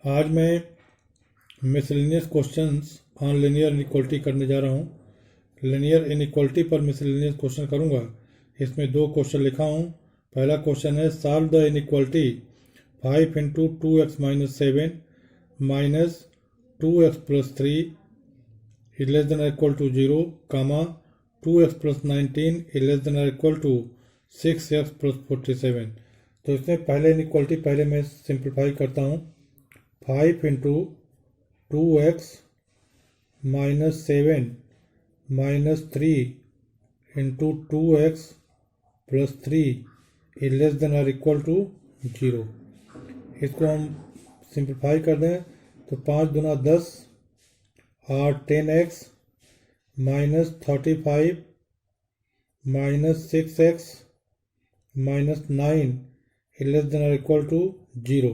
आज मैं miscellaneous questions on linear inequality करने जा रहा हूँ। लिनियर इनइक्वालिटी पर मिसलेनियस क्वेश्चन करूँगा। इसमें दो क्वेश्चन लिखा हूँ। पहला क्वेश्चन है solve the inequality 5 into 2x minus 7 minus 2x plus 3 is less than equal to 0 comma 2x plus 19 is less than equal to 6x plus 47। तो इसमें पहले इनइक्वालिटी पहले मैं सिंप्लीफाई करता हूँ। 5 into 2x minus 7 minus 3 into 2x plus 3 is less than और equal to 0। इसको हम सिंप्लीफाई कर दें तो 5 गुना 10 और 10x minus 35 minus 6x minus 9 is less than और इक्वल टू 0।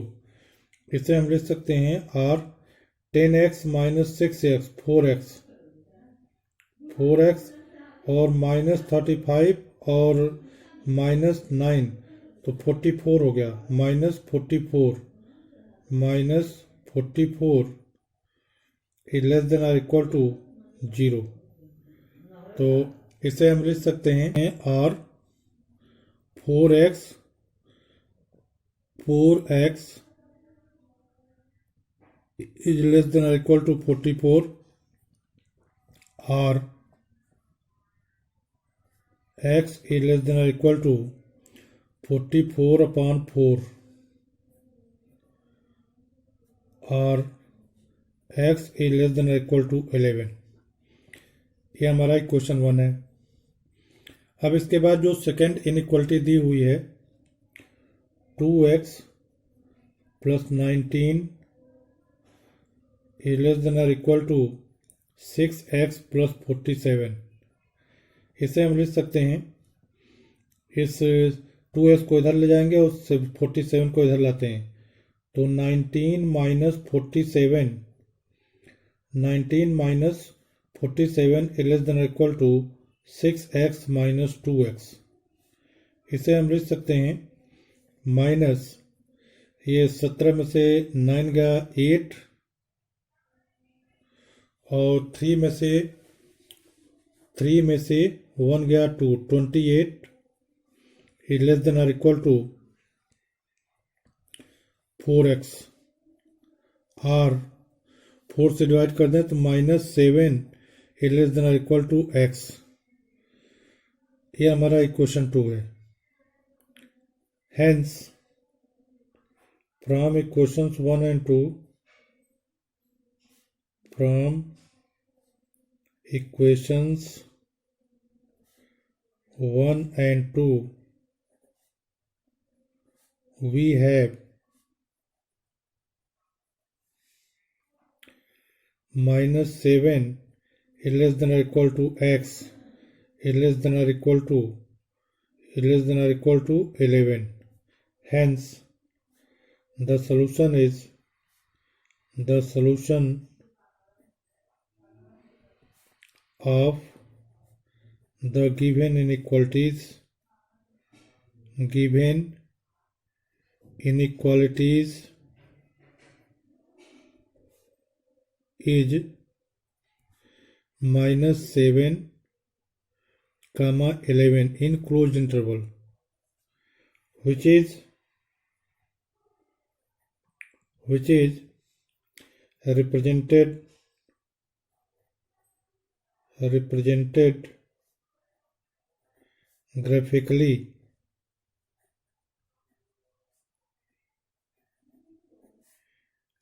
इसे हम लिख सकते हैं और 10x माइनस 6x 4x और माइनस 35 और माइनस 9 तो 44 हो गया। माइनस 44 इज लेस देन और इक्वल टू 0। तो इसे हम लिख सकते हैं और 4x इज लेस देन और इक्वल टू 44 और x इज लेस देन और इक्वल टू 44 अपॉन 4 और x इज लेस देन और इक्वल टू 11। ये हमारा क्वेश्चन 1 है। अब इसके बाद जो सेकेंड इनइक्वालिटी दी हुई है 2x plus 19 is less than और इक्वल टू 6x प्लस 47। इसे हम लिख सकते हैं, इस 2x को इधर ले जाएंगे और 47 को इधर लाते हैं तो 19 माइनस 47 इज लेस देन और equal to 6x minus 2x। इसे हम लिख सकते हैं माइनस ये 17 में से 9 गया 8 और 3 में से 1 गया 2 28 इज लेस देन और इक्वल टू 4x और 4 से डिवाइड कर दें तो माइनस 7 इज लेस देन और इक्वल टू x। ये हमारा इक्वेशन 2 है। Hence, from equations 1 and 2, from equations 1 and 2, we have minus 7 is less than or equal to x is less than or equal to 11. Hence, the solution of the given inequalities is minus 7 comma 11 in closed interval, which is represented graphically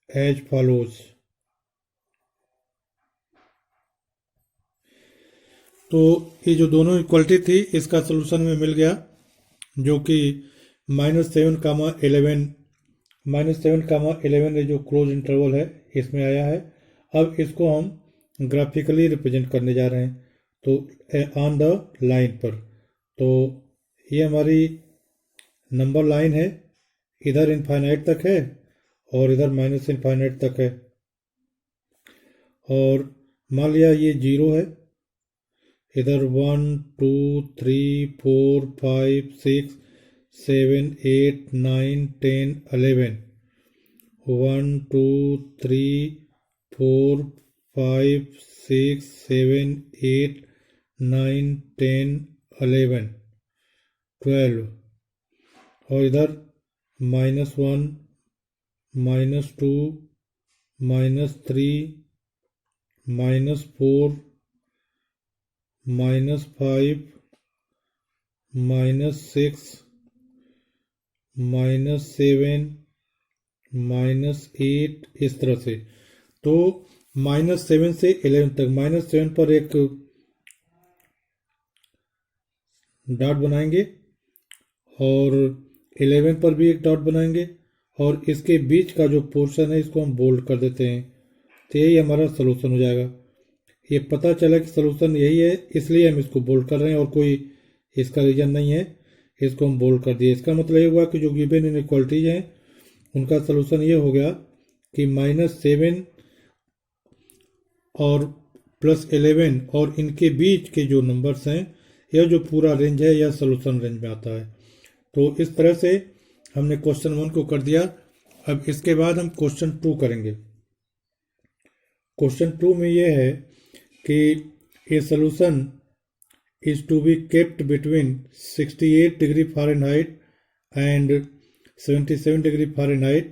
as follows। तो ये जो दोनों equality थी इसका solution में मिल गया, जो कि -7 कामा 11 ये जो क्लोज इंटरवल है इसमें आया है। अब इसको हम ग्राफिकली रिप्रेजेंट करने जा रहे हैं तो ऑन द लाइन पर। तो ये हमारी नंबर लाइन है, इधर इनफाइनाइट तक है और इधर माइनस इनफाइनाइट तक है। और मान लिया ये 0 है, इधर 1 2 3 4 5 6 7 8 9 10 11 1 2 3 4 5 6 7 8 9 10 11 12 और इधर -1 -2 -3 -4 -5 -6 -7 -8 इस तरह से। तो -7 से 11 तक, -7 पर एक डॉट बनाएंगे और 11 पर भी एक डॉट बनाएंगे और इसके बीच का जो पोर्शन है इसको हम बोल्ड कर देते हैं। तो यही हमारा सलूशन हो जाएगा। ये पता चला कि सलूशन यही है, इसलिए हम इसको बोल्ड कर रहे हैं और कोई इसका रीजन नहीं है, इसको हम बोल्ड कर दिए। इसका मतलब ये हुआ कि जो गिवन इनइक्वालिटीज हैं उनका सलूशन ये हो गया कि -7 और +11 और इनके बीच के जो नंबर्स हैं, यह जो पूरा रेंज है यह सलूशन रेंज में आता है। तो इस तरह से हमने क्वेश्चन 1 को कर दिया। अब इसके बाद हम क्वेश्चन 2 करेंगे। क्वेश्चन 2 में यह है कि ए solution is to be kept between 68 degree Fahrenheit and 77 degree Fahrenheit.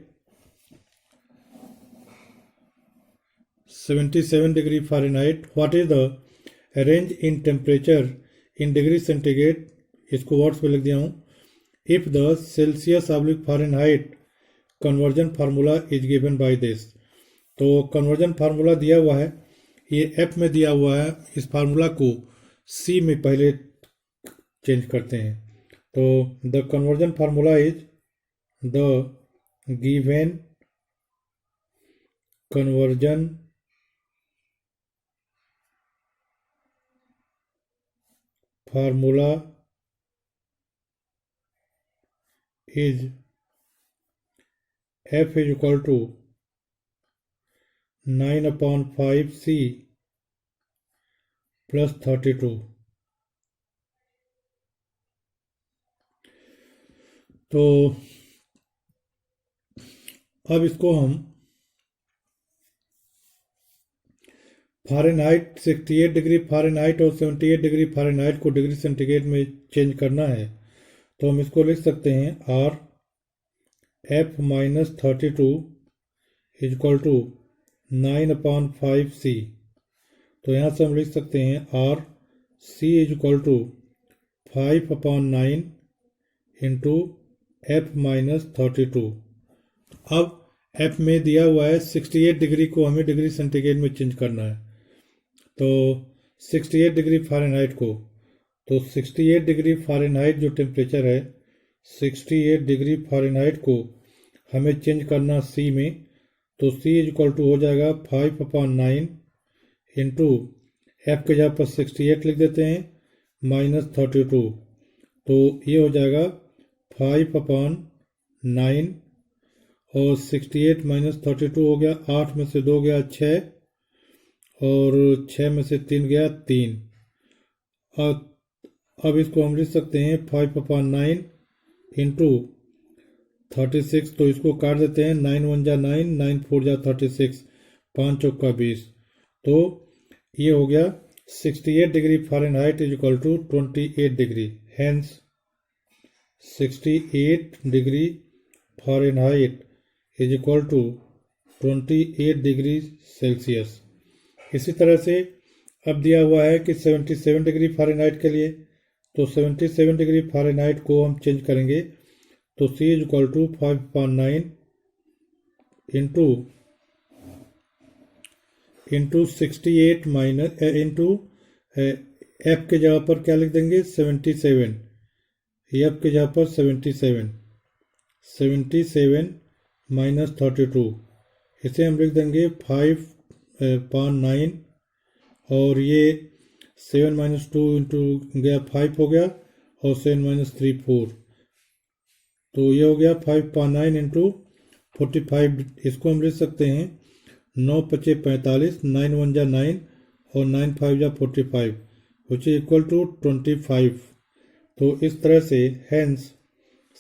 77 degree Fahrenheit. What is the range in temperature in degree centigrade? इसको वर्ड्स पे लिख दिया हूँ। If the Celsius/Fahrenheit conversion formula is given by this. तो conversion formula दिया हुआ है, ये F में दिया हुआ है। इस फार्मूला को C में पहले चेंज करते हैं। तो the conversion formula is the given conversion formula is F is equal to 9/5C plus 32। तो अब इसको हम फ़ारेनहाइट 68 डिग्री फ़ारेनहाइट और 78 डिग्री फ़ारेनहाइट को डिग्री सेंटीग्रेड में चेंज करना है। तो हम इसको लिख सकते हैं R F - 32 is equal to 9/5C। तो यहाँ से हम लिख सकते हैं R C is equal to 5/9 into F - 32। अब F में दिया हुआ है 68 डिग्री को हमें डिग्री सेंटीग्रेड में चेंज करना है। तो 68 डिग्री फ़ारेनहाइट को, तो 68 डिग्री फ़ारेनहाइट जो टेम्परेचर है, 68 डिग्री फ़ारेनहाइट को हमें चेंज करना C में। तो C इज इक्वल टू हो जाएगा 5/9 इंटू F के जगह पर 68 लिख देते हैं -32। तो ये हो जाएगा 5/9 और 68 - 32 हो गया, 8 में से 2 गया 6 और 6 में से 3 गया 3। अब इसको हम लिख सकते हैं 5/9 इंटू 36। तो इसको काट देते हैं, 9 1 जा 9, 9 4 जा 36, 5 चौका 20। तो ये हो गया 68 degree Fahrenheit is equal to 28 degree. Hence 68 degree Fahrenheit is equal to 28 degree Celsius. इसी तरह से अब दिया हुआ है कि 77 डिग्री फ़ारेनहाइट के लिए, तो 77 डिग्री फ़ारेनहाइट को हम चेंज करेंगे। तो C is equal to 5/9 into 68 minus into F के जगह पर क्या लिख देंगे 77, F के जगह पर 77 -32। इसे हम लिख देंगे 5/9 और ये 7 - 2 इंटू गया 5 हो गया और 7 - 3 4। तो ये हो गया 5/9 इंटू 45। इसको हम लिख सकते हैं 9 × 5 = 45, 9 1 जा 9 और 9 5 जा 45 विच इज इक्वल टू 25। तो इस तरह से hence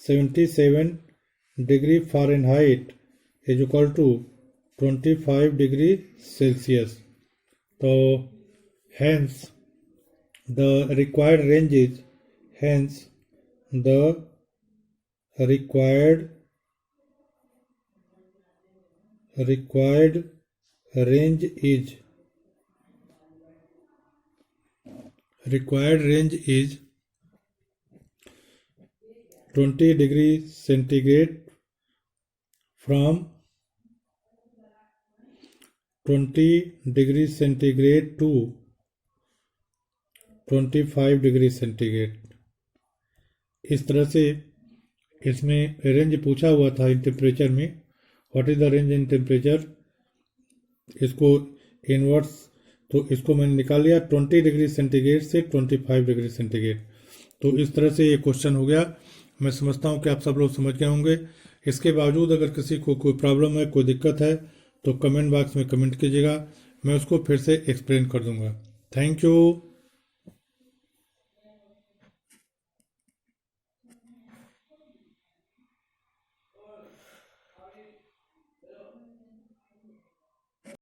77 degree Fahrenheit is equal to 25 degree Celsius. तो hence the required range is required range is 20 degree centigrade from 20 degree centigrade to 25 degree centigrade. इस तरह से इसमें रेंज पूछा हुआ था इन टेम्परेचर में, what is the range in temperature, इसको इनवर्स, तो इसको मैंने निकाल लिया 20 डिग्री सेंटीग्रेड से 25 डिग्री सेंटीग्रेड। तो इस तरह से ये क्वेश्चन हो गया। मैं समझता हूँ कि आप सब लोग समझ गए होंगे। इसके बावजूद अगर किसी को कोई प्रॉब्लम है, कोई दिक्कत है, तो कमेंट बॉक्स में कमेंट कीजिएगा, मैं उसको फिर से एक्सप्लेन कर दूंगा। Thank you.